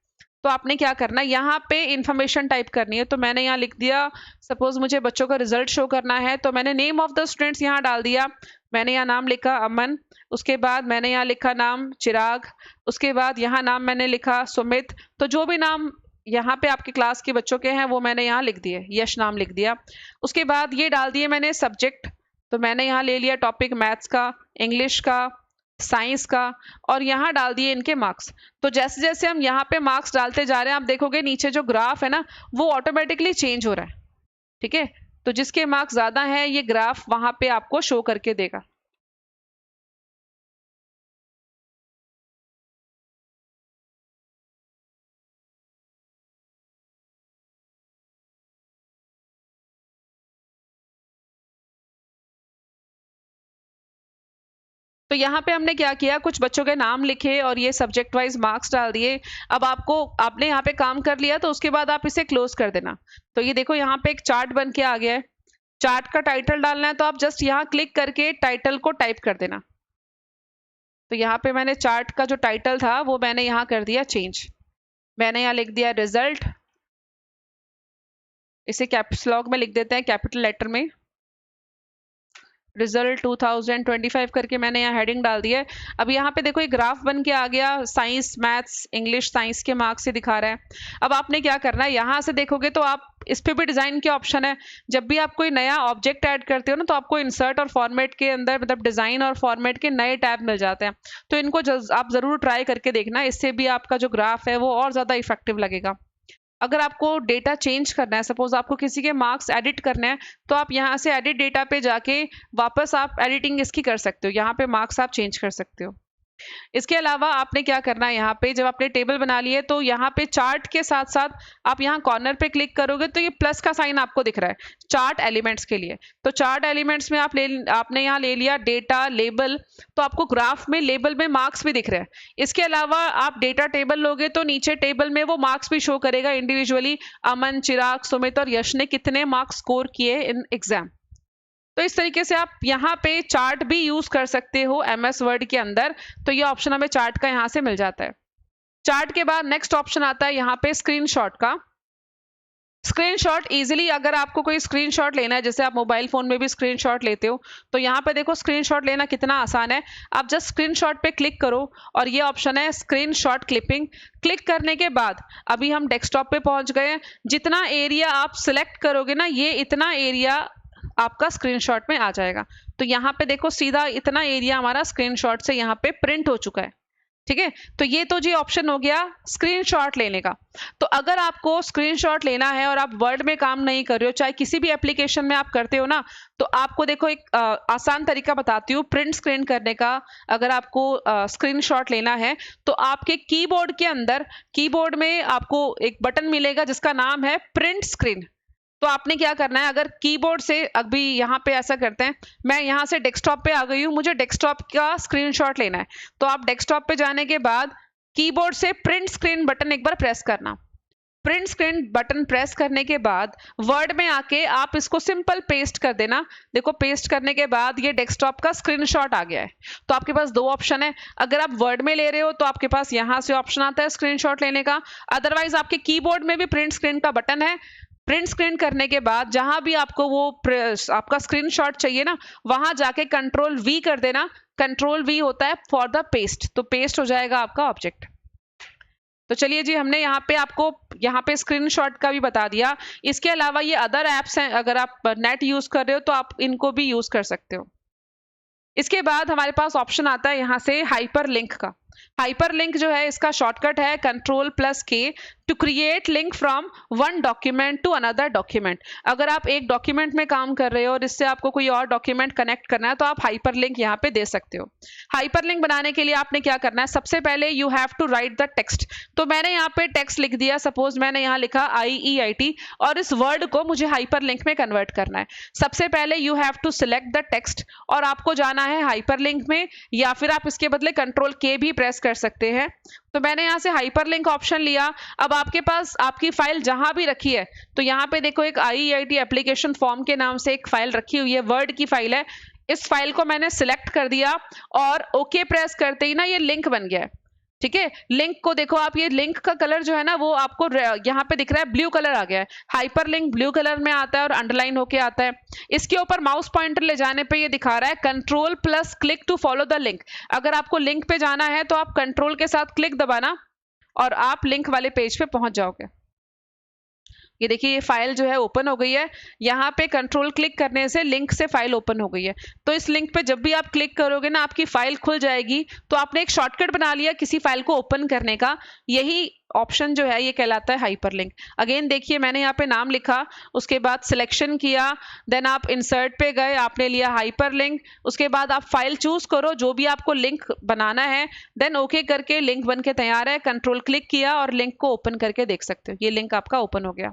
तो आपने क्या करना है, यहाँ पे इंफॉर्मेशन टाइप करनी है। तो मैंने यहाँ लिख दिया, सपोज मुझे बच्चों का रिजल्ट शो करना है तो मैंने नेम ऑफ द स्टूडेंट्स यहाँ डाल दिया। मैंने यहाँ नाम लिखा अमन, उसके बाद मैंने यहाँ लिखा नाम चिराग, उसके बाद यहाँ नाम मैंने लिखा सुमित। तो जो भी नाम यहाँ पे आपके क्लास के बच्चों के हैं वो मैंने यहाँ लिख दिए, यश नाम लिख दिया। उसके बाद ये डाल दिए मैंने सब्जेक्ट, तो मैंने यहाँ ले लिया टॉपिक मैथ्स का, इंग्लिश का, साइंस का, और यहाँ डाल दिए इनके मार्क्स। तो जैसे जैसे हम यहाँ पे मार्क्स डालते जा रहे हैं, आप देखोगे नीचे जो ग्राफ है ना वो ऑटोमेटिकली चेंज हो रहा है। ठीक है, तो जिसके मार्क्स ज्यादा हैं ये ग्राफ वहां पे आपको शो करके देगा। तो यहाँ पे हमने क्या किया, कुछ बच्चों के नाम लिखे और ये सब्जेक्ट वाइज मार्क्स डाल दिए। अब आपने यहाँ पे काम कर लिया तो उसके बाद आप इसे क्लोज कर देना। तो ये देखो यहाँ पे एक चार्ट बन के आ गया है। चार्ट का टाइटल डालना है तो आप जस्ट यहाँ क्लिक करके टाइटल को टाइप कर देना। तो यहाँ पे मैंने चार्ट का जो टाइटल था वो मैंने यहाँ कर दिया चेंज। मैंने यहाँ लिख दिया रिजल्ट, इसे कैप्स लॉक में लिख देते हैं कैपिटल लेटर में, रिजल्ट 2025 करके मैंने यहाँ हेडिंग डाल दिया है। अब यहाँ पे देखो ये ग्राफ बन के आ गया, साइंस मैथ्स इंग्लिश साइंस के मार्क्स से दिखा रहा है। अब आपने क्या करना है, यहाँ से देखोगे तो आप इस पे भी डिजाइन के ऑप्शन है। जब भी आप कोई नया ऑब्जेक्ट ऐड करते हो ना तो आपको इंसर्ट और फॉर्मेट के अंदर मतलब डिजाइन और फॉर्मेट के नए टैब मिल जाते हैं। तो इनको आप जरूर ट्राई करके देखना, इससे भी आपका जो ग्राफ है वो और ज्यादा इफेक्टिव लगेगा। अगर आपको डेटा चेंज करना है, सपोज आपको किसी के मार्क्स एडिट करने हैं, तो आप यहाँ से एडिट डेटा पे जाके वापस आप एडिटिंग इसकी कर सकते हो, यहाँ पे मार्क्स आप चेंज कर सकते हो। इसके अलावा आपने क्या करना है, यहाँ पे जब आपने टेबल बना लिए तो यहाँ पे चार्ट के साथ साथ आप यहाँ कॉर्नर पे क्लिक करोगे तो ये प्लस का साइन आपको दिख रहा है चार्ट एलिमेंट्स के लिए। तो चार्ट एलिमेंट्स में आपने यहाँ ले लिया डेटा लेबल, तो आपको ग्राफ में लेबल में मार्क्स भी दिख रहे हैं। इसके अलावा आप डेटा टेबल लोगे तो नीचे टेबल में वो मार्क्स भी शो करेगा इंडिविजुअली, अमन, चिराग, सुमित और यश ने कितने मार्क्स स्कोर किए इन एग्जाम। तो इस तरीके से आप यहाँ पे चार्ट भी यूज कर सकते हो एमएस वर्ड के अंदर। तो ये ऑप्शन हमें चार्ट का यहाँ से मिल जाता है। चार्ट के बाद नेक्स्ट ऑप्शन आता है यहाँ पे स्क्रीनशॉट का। स्क्रीनशॉट इजीली अगर आपको कोई स्क्रीनशॉट लेना है, जैसे आप मोबाइल फोन में भी स्क्रीनशॉट लेते हो, तो यहाँ पे देखो स्क्रीनशॉट लेना कितना आसान है। आप जस्ट स्क्रीनशॉट पे क्लिक करो और ये ऑप्शन है स्क्रीनशॉट क्लिपिंग। क्लिक करने के बाद अभी हम डेस्कटॉप पे पहुंच गए हैं। जितना एरिया आप सिलेक्ट करोगे ना, ये इतना एरिया आपका स्क्रीनशॉट में आ जाएगा। तो यहाँ पे देखो सीधा इतना एरिया हमारा स्क्रीनशॉट से यहाँ पे प्रिंट हो चुका है। ठीक है, तो ये तो जी ऑप्शन हो गया स्क्रीनशॉट लेने का। तो अगर आपको स्क्रीनशॉट लेना है और आप वर्ड में काम नहीं कर रहे हो, चाहे किसी भी एप्लीकेशन में आप करते हो ना, तो आपको देखो एक आसान तरीका बताती हूँ प्रिंट स्क्रीन करने का। अगर आपको स्क्रीनशॉट लेना है तो आपके कीबोर्ड के अंदर, कीबोर्ड में आपको एक बटन मिलेगा जिसका नाम है प्रिंट स्क्रीन। तो आपने क्या करना है, अगर कीबोर्ड से अभी यहाँ पे ऐसा करते हैं, मैं यहाँ से डेस्कटॉप पे आ गई हूँ, मुझे डेस्कटॉप का स्क्रीनशॉट लेना है, तो आप डेस्कटॉप पे जाने के बाद कीबोर्ड से प्रिंट स्क्रीन बटन एक बार प्रेस करना। प्रिंट स्क्रीन बटन प्रेस करने के बाद वर्ड में आके आप इसको सिंपल पेस्ट कर देना। देखो पेस्ट करने के बाद ये डेस्कटॉप का स्क्रीनशॉट आ गया है। तो आपके पास दो ऑप्शन है, अगर आप वर्ड में ले रहे हो तो आपके पास यहाँ से ऑप्शन आता है स्क्रीनशॉट लेने का, अदरवाइज आपके कीबोर्ड में भी प्रिंट स्क्रीन का बटन है। प्रिंट स्क्रीन करने के बाद जहां भी आपको वो आपका स्क्रीनशॉट चाहिए ना, वहां जाके कंट्रोल वी कर देना। कंट्रोल वी होता है फॉर द पेस्ट, तो पेस्ट हो जाएगा आपका ऑब्जेक्ट। तो चलिए जी, हमने यहाँ पे आपको यहाँ पे स्क्रीनशॉट का भी बता दिया। इसके अलावा ये अदर एप्स हैं, अगर आप नेट यूज कर रहे हो तो आप इनको भी यूज कर सकते हो। इसके बाद हमारे पास ऑप्शन आता है यहाँ से हाइपर लिंक का। हाइपर लिंक जो है इसका शॉर्टकट है Ctrl+K to create link from one document to another document. अगर आप एक डॉक्यूमेंट में काम कर रहे हो और इससे आपको कोई और डॉक्यूमेंट कनेक्ट करना है तो आप हाइपर लिंक यहाँ पे दे सकते हो। हाइपर लिंक बनाने के लिए आपने क्या करना है, सबसे पहले you have to write the text. तो मैंने यहाँ पे टेक्स्ट लिख दिया, सपोज मैंने यहाँ लिखा IEIT और इस वर्ड को मुझे हाइपर लिंक में कन्वर्ट करना है। सबसे पहले you have to select the text और आपको जाना है हाइपर लिंक में, या फिर आप इसके बदले Ctrl+K भी प्रेस कर सकते हैं। तो मैंने यहाँ से हाइपरलिंक ऑप्शन लिया। अब आपके पास आपकी फाइल जहां भी रखी है, तो यहाँ पे देखो एक IEIT एप्लीकेशन फॉर्म के नाम से एक फाइल रखी हुई है, वर्ड की फाइल है। इस फाइल को मैंने सिलेक्ट कर दिया और ओके प्रेस करते ही ना ये लिंक बन गया है। ठीक है, लिंक को देखो आप, ये लिंक का कलर जो है ना वो आपको यहाँ पे दिख रहा है ब्लू कलर आ गया है। हाइपर लिंक ब्लू कलर में आता है और अंडरलाइन होके आता है। इसके ऊपर माउस पॉइंटर ले जाने पे ये दिखा रहा है Ctrl+Click to follow the link. अगर आपको लिंक पे जाना है तो आप कंट्रोल के साथ क्लिक दबाना और आप लिंक वाले पेज पे पहुंच जाओगे। ये देखिए ये फाइल जो है ओपन हो गई है। यहाँ पे कंट्रोल क्लिक करने से लिंक से फाइल ओपन हो गई है। तो इस लिंक पे जब भी आप क्लिक करोगे ना आपकी फाइल खुल जाएगी। तो आपने एक शॉर्टकट बना लिया किसी फाइल को ओपन करने का। यही ऑप्शन जो है ये कहलाता है हाइपरलिंक। अगेन देखिए मैंने यहाँ पे नाम लिखा, उसके बाद सिलेक्शन किया, देन आप इंसर्ट पे गए, आपने लिया हाइपरलिंक। उसके बाद आप फाइल चूज करो जो भी आपको लिंक बनाना है, देन ओके करके लिंक बन के तैयार है। कंट्रोल क्लिक किया और लिंक को ओपन करके देख सकते हो, ये लिंक आपका ओपन हो गया।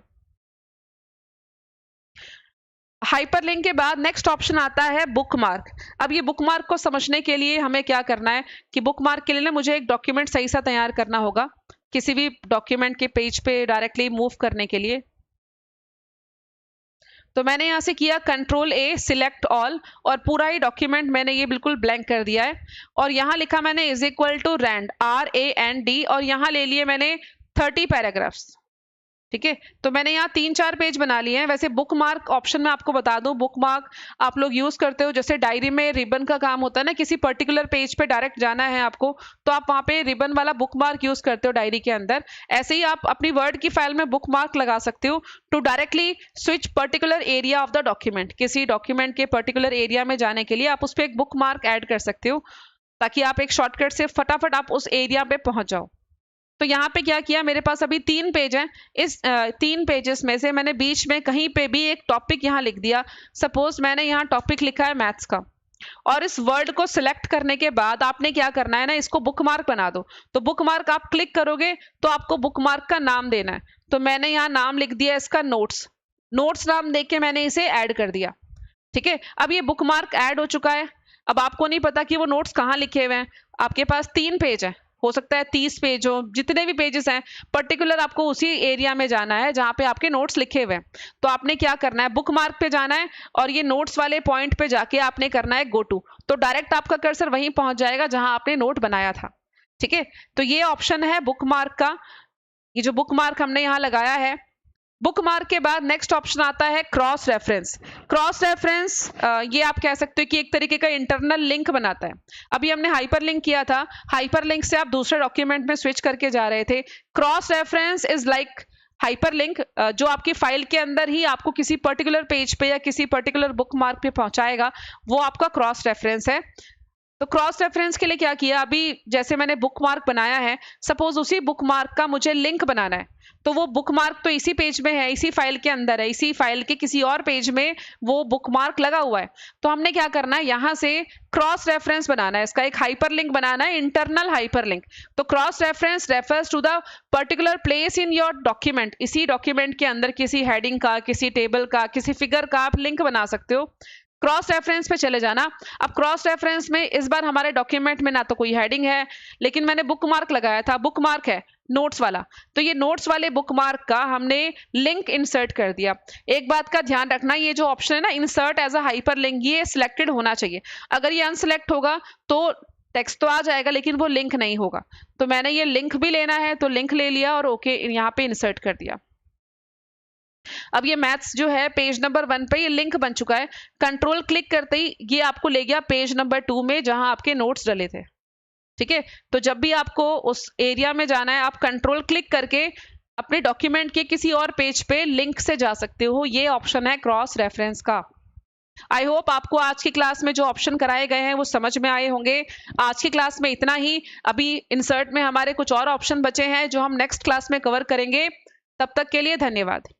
हाइपरलिंक के बाद नेक्स्ट ऑप्शन आता है बुकमार्क। अब ये बुकमार्क को समझने के लिए हमें क्या करना है कि बुकमार्क के लिए ना मुझे एक डॉक्यूमेंट सही सा तैयार करना होगा किसी भी डॉक्यूमेंट के पेज पे डायरेक्टली मूव करने के लिए। तो मैंने यहाँ से किया कंट्रोल ए सिलेक्ट ऑल और पूरा ही डॉक्यूमेंट मैंने ये बिल्कुल ब्लैंक कर दिया है। और यहाँ लिखा मैंने is equal to rand RAND और यहाँ ले लिए मैंने 30 पैराग्राफ्स। ठीक है, तो मैंने यहाँ 3-4 पेज बना लिए हैं। वैसे बुक मार्क ऑप्शन में आपको बता दूं, बुक मार्क आप लोग यूज करते हो जैसे डायरी में रिबन का काम होता है ना, किसी पर्टिकुलर पेज पे डायरेक्ट जाना है आपको तो आप वहां पे रिबन वाला बुक मार्क यूज करते हो डायरी के अंदर। ऐसे ही आप अपनी वर्ड की फाइल में बुक मार्क लगा सकते हो to directly switch particular area of the document. किसी डॉक्यूमेंट के पर्टिकुलर एरिया में जाने के लिए आप उस पर एक बुक मार्क ऐड कर सकते हो ताकि आप एक शॉर्टकट से फटाफट आप उस एरिया पे पहुंच जाओ। तो यहाँ पे क्या किया, मेरे पास अभी 3 पेज हैं। इस 3 पेजेस में से मैंने बीच में कहीं पे भी एक टॉपिक यहाँ लिख दिया। सपोज मैंने यहाँ टॉपिक लिखा है मैथ्स का और इस वर्ड को सिलेक्ट करने के बाद आपने क्या करना है ना, इसको बुकमार्क बना दो। तो बुकमार्क आप क्लिक करोगे तो आपको बुकमार्क का नाम देना है। तो मैंने यहाँ नाम लिख दिया इसका नोट्स। नोट्स नाम देख के मैंने इसे ऐड कर दिया। ठीक है, अब ये बुकमार्क ऐड हो चुका है। अब आपको नहीं पता कि वो नोट्स कहाँ लिखे हुए हैं। आपके पास 3 पेज है, हो सकता है 30 पेज हो, जितने भी पेजेस हैं पर्टिकुलर आपको उसी एरिया में जाना है जहां पे आपके नोट्स लिखे हुए हैं। तो आपने क्या करना है, बुक मार्क पे जाना है और ये नोट्स वाले पॉइंट पे जाके आपने करना है गो टू। तो डायरेक्ट आपका कर्सर वहीं पहुंच जाएगा जहां आपने नोट बनाया था। ठीक है, तो ये ऑप्शन है बुक मार्क का। ये जो बुक मार्क हमने यहाँ लगाया है। बुक मार्क के बाद नेक्स्ट ऑप्शन आता है क्रॉस रेफरेंस। क्रॉस रेफरेंस ये आप कह सकते हो कि एक तरीके का इंटरनल लिंक बनाता है। अभी हमने हाइपरलिंक किया था, हाइपरलिंक से आप दूसरे डॉक्यूमेंट में स्विच करके जा रहे थे। Cross reference is like hyperlink जो आपकी फाइल के अंदर ही आपको किसी पर्टिकुलर पेज पे या किसी पर्टिकुलर बुक मार्क पे पहुंचाएगा, वो आपका क्रॉस रेफरेंस है। तो क्रॉस रेफरेंस के लिए क्या किया, अभी जैसे मैंने बुक मार्क बनाया है, सपोज उसी बुक मार्क का मुझे लिंक बनाना है। तो वो बुक मार्क तो इसी पेज में है, इसी फाइल के अंदर है, इसी फाइल के किसी और पेज में वो बुक मार्क लगा हुआ है। तो हमने क्या करना है, यहाँ से क्रॉस रेफरेंस बनाना है, इसका एक हाइपरलिंक बनाना है, इंटरनल हाइपरलिंक। तो cross reference refers to the particular place in your document. इसी डॉक्यूमेंट के अंदर किसी हेडिंग का, किसी टेबल का, किसी फिगर का आप लिंक बना सकते हो। क्रॉस रेफरेंस पे चले जाना। अब क्रॉस रेफरेंस में इस बार हमारे डॉक्यूमेंट में ना तो कोई हेडिंग है, लेकिन मैंने बुक मार्क लगाया था, बुक मार्क है नोट्स वाला। तो ये नोट्स वाले बुक मार्क का हमने लिंक इंसर्ट कर दिया। एक बात का ध्यान रखना, ये जो ऑप्शन है ना insert as a hyperlink, ये सिलेक्टेड होना चाहिए। अगर ये अनसिलेक्ट होगा तो टेक्स्ट तो आ जाएगा लेकिन वो लिंक नहीं होगा। तो मैंने ये लिंक भी लेना है तो लिंक ले लिया और ओके यहाँ पे इंसर्ट कर दिया। अब ये मैथ्स जो है पेज नंबर 1 पे ये लिंक बन चुका है। कंट्रोल क्लिक करते ही ये आपको ले गया पेज नंबर 2 में जहां आपके नोट्स डले थे। ठीक है, तो जब भी आपको उस एरिया में जाना है आप कंट्रोल क्लिक करके अपने डॉक्यूमेंट के किसी और पेज पे लिंक से जा सकते हो। ये ऑप्शन है क्रॉस रेफरेंस का। आई होप आपको आज की क्लास में जो ऑप्शन कराए गए हैं वो समझ में आए होंगे। आज की क्लास में इतना ही। अभी इंसर्ट में हमारे कुछ और ऑप्शन बचे हैं जो हम नेक्स्ट क्लास में कवर करेंगे। तब तक के लिए धन्यवाद।